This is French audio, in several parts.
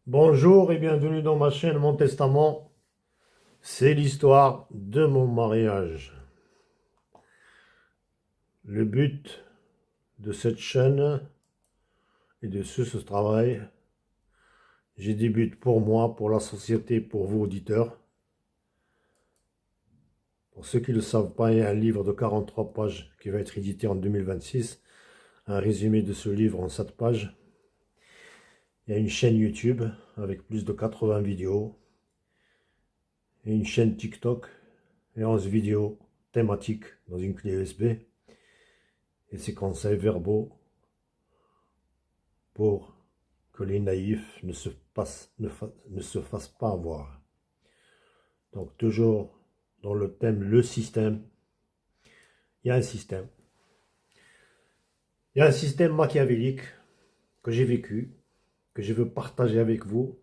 Bonjour et bienvenue dans ma chaîne Mon Testament. C'est l'histoire de mon mariage. Le but de cette chaîne et de ce travail, j'ai des buts pour moi, pour la société, pour vous auditeurs. Pour ceux qui ne le savent pas, il y a un livre de 43 pages qui va être édité en 2026. Un résumé de ce livre en 7 pages. Il y a une chaîne YouTube avec plus de 80 vidéos. Et une chaîne TikTok et 11 vidéos thématiques dans une clé USB. Et ces conseils verbaux pour que les naïfs ne se fassent pas avoir. Donc toujours dans le thème le système, il y a un système. Il y a un système machiavélique que j'ai vécu, que je veux partager avec vous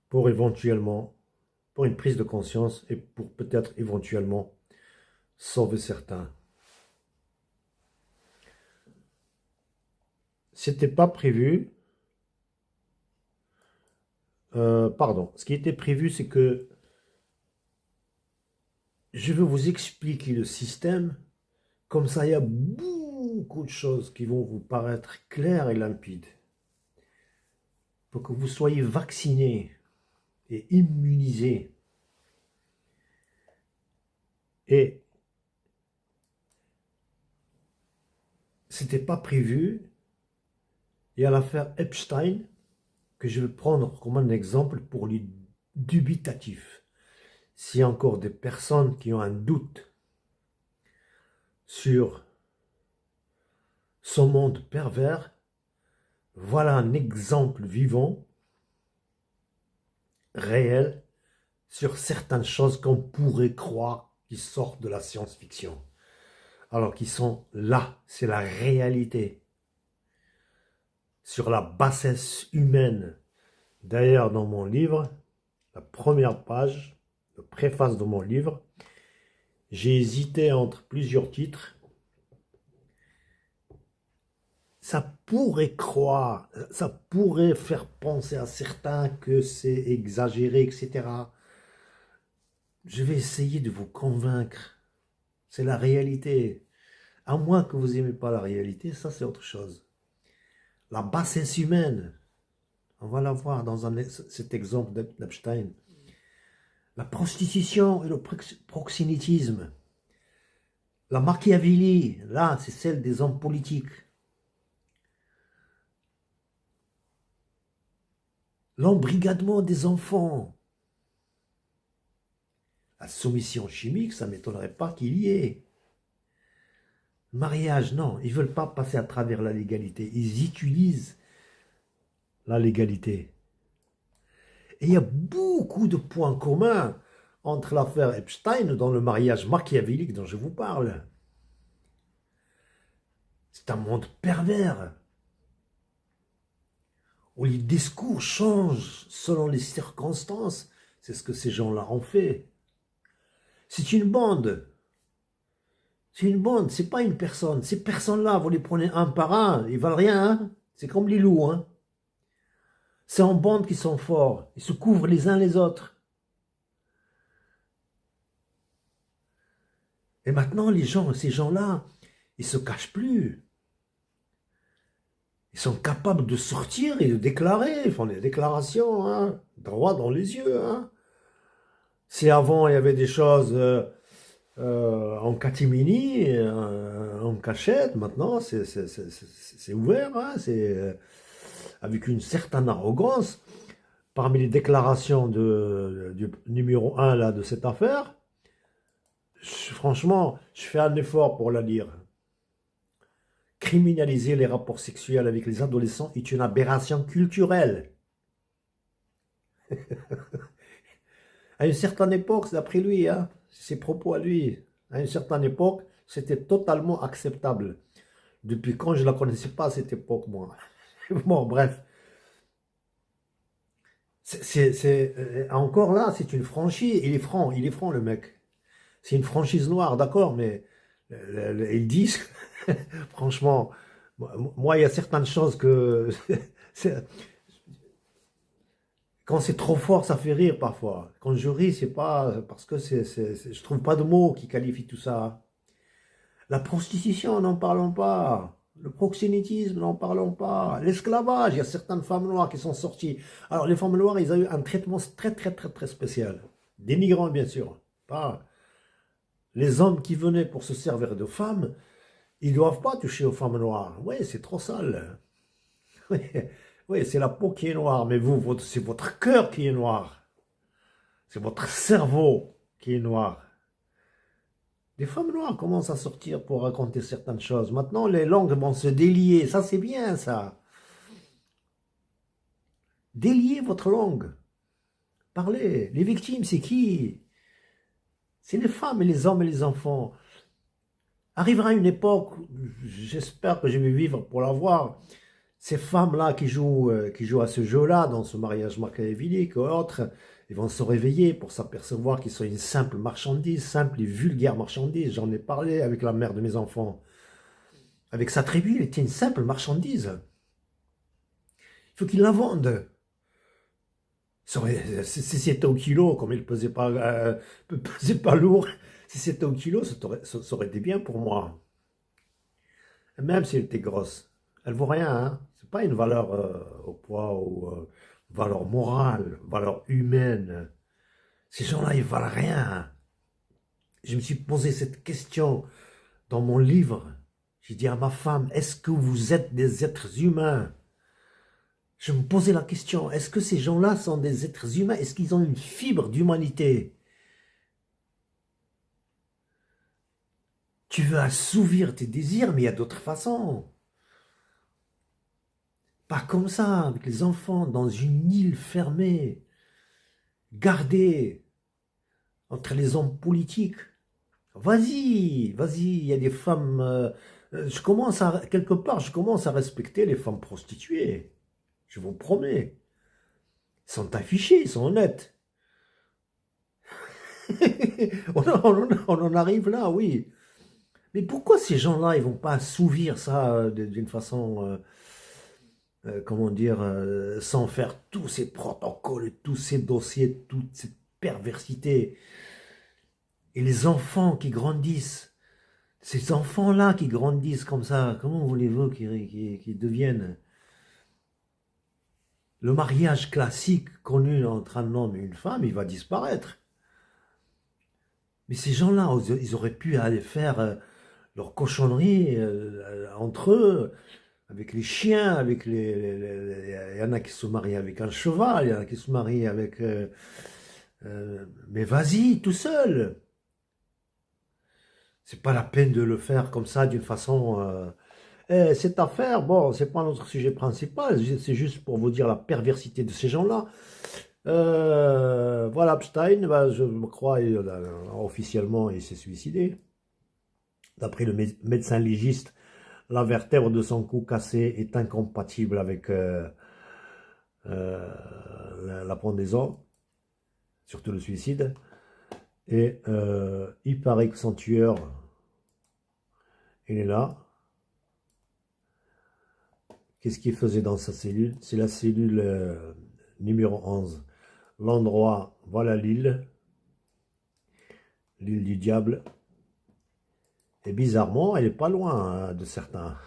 pour éventuellement, pour une prise de conscience et pour peut-être éventuellement sauver certains. C'était pas prévu. Ce qui était prévu, c'est que je vais vous expliquer le système. Comme ça, il y a beaucoup de choses qui vont vous paraître claires et limpides. Pour que vous soyez vaccinés et immunisés. Et c'était pas prévu. Il y a l'affaire Epstein que je vais prendre comme un exemple pour les dubitatifs. S'il y a encore des personnes qui ont un doute sur son monde pervers, voilà un exemple vivant, réel, sur certaines choses qu'on pourrait croire qui sortent de la science-fiction. Alors qu'ils sont là, c'est la réalité. Sur la bassesse humaine. D'ailleurs, dans mon livre, la première page, le préface de mon livre, j'ai hésité entre plusieurs titres. Ça pourrait croire, ça pourrait faire penser à certains que c'est exagéré, etc. Je vais essayer de vous convaincre. C'est la réalité. À moins que vous n'aimez pas la réalité, ça c'est autre chose. La bassesse humaine, on va la voir dans cet exemple d'Epstein. La prostitution et le proxénétisme. La Machiavélie, là, c'est celle des hommes politiques. L'embrigadement des enfants. La soumission chimique, ça ne m'étonnerait pas qu'il y ait. Mariage, non, ils ne veulent pas passer à travers la légalité. Ils utilisent la légalité. Et il y a beaucoup de points communs entre l'affaire Epstein dans le mariage machiavélique dont je vous parle. C'est un monde pervers, où les discours changent selon les circonstances. C'est ce que ces gens-là ont fait. C'est une bande. C'est une bande, c'est pas une personne. Ces personnes-là, vous les prenez un par un, ils valent rien. Hein, c'est comme les loups. Hein. C'est en bande qu'ils sont forts. Ils se couvrent les uns les autres. Et maintenant, ces gens-là, ils se cachent plus. Ils sont capables de sortir et de déclarer. Ils font des déclarations, hein, droit dans les yeux. Hein. Si avant, il y avait des choses en catimini, en cachette, maintenant, c'est ouvert. Hein, c'est avec une certaine arrogance. Parmi les déclarations du numéro 1 là, de cette affaire, franchement, je fais un effort pour la lire. Criminaliser les rapports sexuels avec les adolescents est une aberration culturelle. À une certaine époque, d'après lui, hein, ses propos à lui, à une certaine époque, c'était totalement acceptable. Depuis quand je ne la connaissais pas à cette époque, moi. Bon, bref. Encore là, c'est une franchise. Il est franc le mec. C'est une franchise noire, d'accord, mais ils disent, franchement, moi, il y a certaines choses que Quand c'est trop fort, ça fait rire parfois. Quand je ris, c'est pas parce que je trouve pas de mots qui qualifient tout ça. La prostitution, n'en parlons pas. Le proxénétisme, n'en parlons pas. L'esclavage, il y a certaines femmes noires qui sont sorties. Alors, les femmes noires, ils ont eu un traitement très, très, très, très spécial. Dénigrant, bien sûr. Pas les hommes qui venaient pour se servir de femmes, ils ne doivent pas toucher aux femmes noires. Oui, c'est trop sale. Oui, oui, c'est la peau qui est noire, mais vous, c'est votre cœur qui est noir. C'est votre cerveau qui est noir. Des femmes noires commencent à sortir pour raconter certaines choses. Maintenant, les langues vont se délier. Ça, c'est bien, ça. Déliez votre langue. Parlez. Les victimes, c'est qui? C'est les femmes et les hommes et les enfants. Arrivera une époque, j'espère que je vais vivre pour la voir, ces femmes-là qui jouent à ce jeu-là, dans ce mariage machiavélique ou autre, ils vont se réveiller pour s'apercevoir qu'ils sont une simple marchandise, simple et vulgaire marchandise. J'en ai parlé avec la mère de mes enfants. Avec sa tribu, il était une simple marchandise. Il faut qu'il la vendent. Si c'était au kilo, comme il pesait pas lourd, si c'était au kilo, ça aurait été bien pour moi. Même si elle était grosse. Elle vaut rien, hein. C'est pas une valeur au poids ou valeur morale, valeur humaine. Ces gens-là, ils valent rien. Je me suis posé cette question dans mon livre. J'ai dit à ma femme, est-ce que vous êtes des êtres humains? Je me posais la question, est-ce que ces gens-là sont des êtres humains? Est-ce qu'ils ont une fibre d'humanité? Tu veux assouvir tes désirs, mais il y a d'autres façons. Pas comme ça, avec les enfants, dans une île fermée, gardée entre les hommes politiques. Vas-y, vas-y, il y a des femmes... quelque part, je commence à respecter les femmes prostituées. Je vous promets. Ils sont affichés, ils sont honnêtes. On en arrive là, oui. Mais pourquoi ces gens-là, ils vont pas assouvir ça d'une façon, comment dire, sans faire tous ces protocoles, tous ces dossiers, toute cette perversité. Et les enfants qui grandissent, ces enfants-là qui grandissent comme ça, comment voulez-vous qu'ils deviennent? Le mariage classique connu entre un homme et une femme, il va disparaître. Mais ces gens-là, ils auraient pu aller faire leur cochonnerie entre eux, avec les chiens, il y en a qui se marient avec un cheval, il y en a qui se marient avec... mais vas-y, tout seul. C'est pas la peine de le faire comme ça, d'une façon... cette affaire, bon, c'est pas notre sujet principal, c'est juste pour vous dire la perversité de ces gens-là. Voilà, Epstein, bah, je me crois, officiellement, il s'est suicidé. D'après le médecin légiste, la vertèbre de son cou cassé est incompatible avec la pendaison, surtout le suicide. Et il paraît que son tueur, il est là. Qu'est-ce qu'il faisait dans sa cellule? C'est la cellule numéro 11. L'endroit, voilà l'île du diable. Et bizarrement, elle n'est pas loin de certains.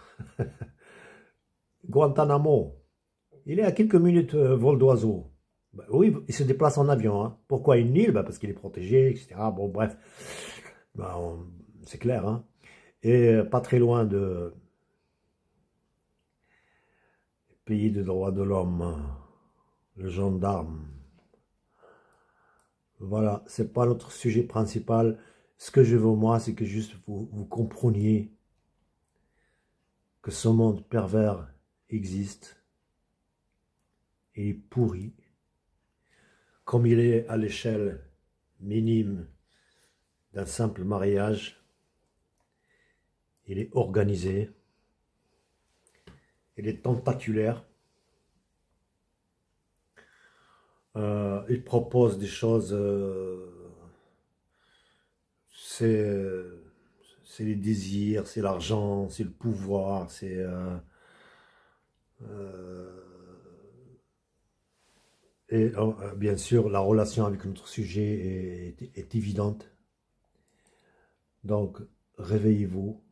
Guantanamo, il est à quelques minutes vol d'oiseau. Bah, oui, il se déplace en avion. Hein. Pourquoi une île? Bah, parce qu'il est protégé, etc. Bon, bref, bah, c'est clair. Hein. Et pas très loin de pays de droits de l'homme, le gendarme. Voilà, c'est pas notre sujet principal. Ce que je veux, moi, c'est que juste vous compreniez que ce monde pervers existe et est pourri, comme il est à l'échelle minime d'un simple mariage. Il est organisé, il est tentaculaire, il propose des choses, c'est les désirs, c'est l'argent, c'est le pouvoir, euh, Et bien sûr, la relation avec notre sujet est évidente. Donc, réveillez-vous,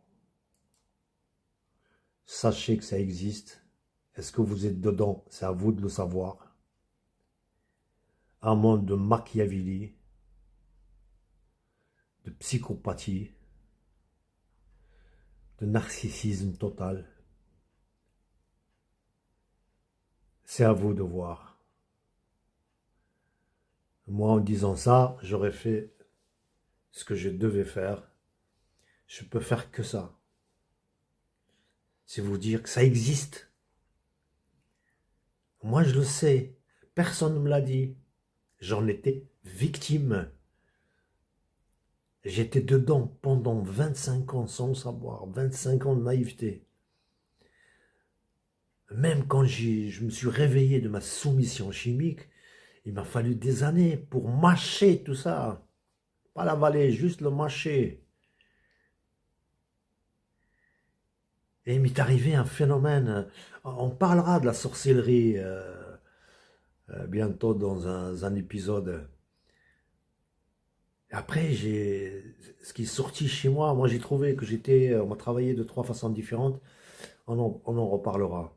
sachez que ça existe. Est-ce que vous êtes dedans? C'est à vous de le savoir. Un monde de Machiavelli, de psychopathie, de narcissisme total. C'est à vous de voir. Moi, en disant ça, j'aurais fait ce que je devais faire. Je peux faire que ça. C'est vous dire que ça existe. Moi, je le sais. Personne ne me l'a dit. J'en étais victime. J'étais dedans pendant 25 ans sans le savoir. 25 ans de naïveté. Même quand je me suis réveillé de ma soumission chimique, il m'a fallu des années pour mâcher tout ça. Pas l'avaler, juste le mâcher. Et il m'est arrivé un phénomène. On parlera de la sorcellerie bientôt dans un épisode. Et après, ce qui est sorti chez moi, j'ai trouvé que on m'a travaillé de 3 façons différentes. On en reparlera.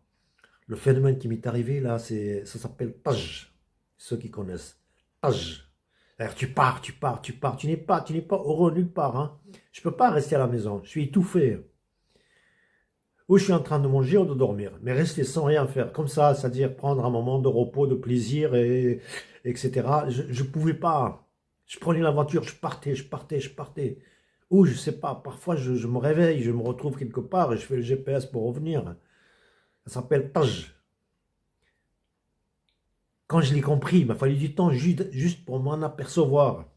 Le phénomène qui m'est arrivé là, ça s'appelle Taj. Ceux qui connaissent. Taj. C'est-à-dire, tu n'es pas heureux nulle part. Hein. Je ne peux pas rester à la maison. Je suis étouffé. Ou je suis en train de manger ou de dormir. Mais rester sans rien faire. Comme ça, c'est-à-dire prendre un moment de repos, de plaisir, etc. Je ne pouvais pas. Je prenais la voiture, je partais. Ou je ne sais pas, parfois je me réveille, je me retrouve quelque part et je fais le GPS pour revenir. Ça s'appelle Taj. Quand je l'ai compris, il m'a fallu du temps juste pour m'en apercevoir.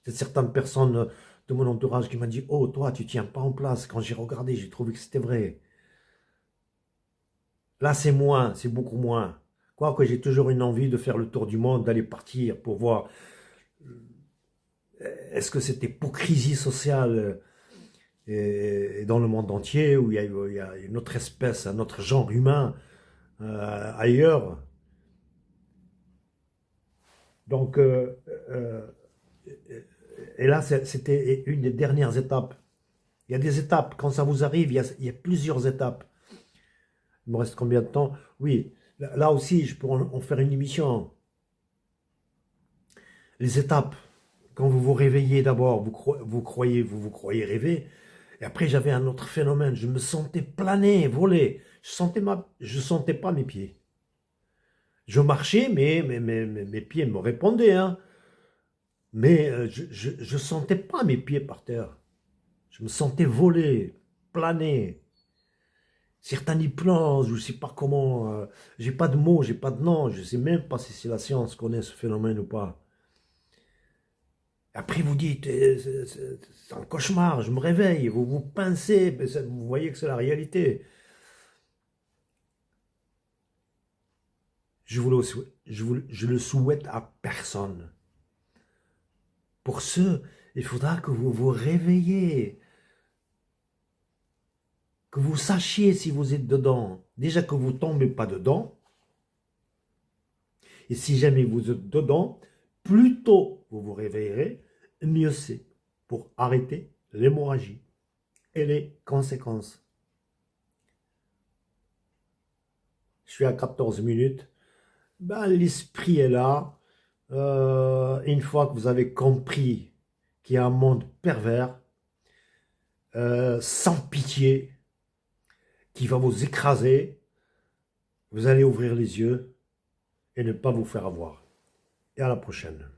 C'est certaines personnes de mon entourage qui m'ont dit « Oh, toi, tu ne tiens pas en place. » Quand j'ai regardé, j'ai trouvé que c'était vrai. Là, c'est beaucoup moins. Quoique j'ai toujours une envie de faire le tour du monde, d'aller partir pour voir est-ce que cette hypocrisie sociale est dans le monde entier, où il y a une autre espèce, un autre genre humain ailleurs. Donc, et là, c'était une des dernières étapes. Il y a des étapes. Quand ça vous arrive, il y a plusieurs étapes. Il me reste combien de temps? Oui, là aussi, je pourrais en faire une émission. Les étapes. Quand vous vous réveillez d'abord, vous croyez rêver. Et après, j'avais un autre phénomène. Je me sentais planer, voler. Je sentais pas mes pieds. Je marchais, mais mes pieds me répondaient. Hein. Mais je sentais pas mes pieds par terre. Je me sentais voler, planer. Certains y plongent, je ne sais pas comment. J'ai pas de mots, j'ai pas de nom. Je ne sais même pas si la science connaît ce phénomène ou pas. Après, vous dites, c'est un cauchemar, je me réveille, vous vous pincez, mais vous voyez que c'est la réalité. Je le souhaite à personne. Pour ce, il faudra que vous vous réveillez, que vous sachiez si vous êtes dedans. Déjà que vous ne tombez pas dedans. Et si jamais vous êtes dedans, plus tôt vous vous réveillerez, mieux c'est pour arrêter l'hémorragie et les conséquences. Je suis à 14 minutes. Ben, l'esprit est là. Une fois que vous avez compris qu'il y a un monde pervers, sans pitié, qui va vous écraser, vous allez ouvrir les yeux et ne pas vous faire avoir. Et à la prochaine.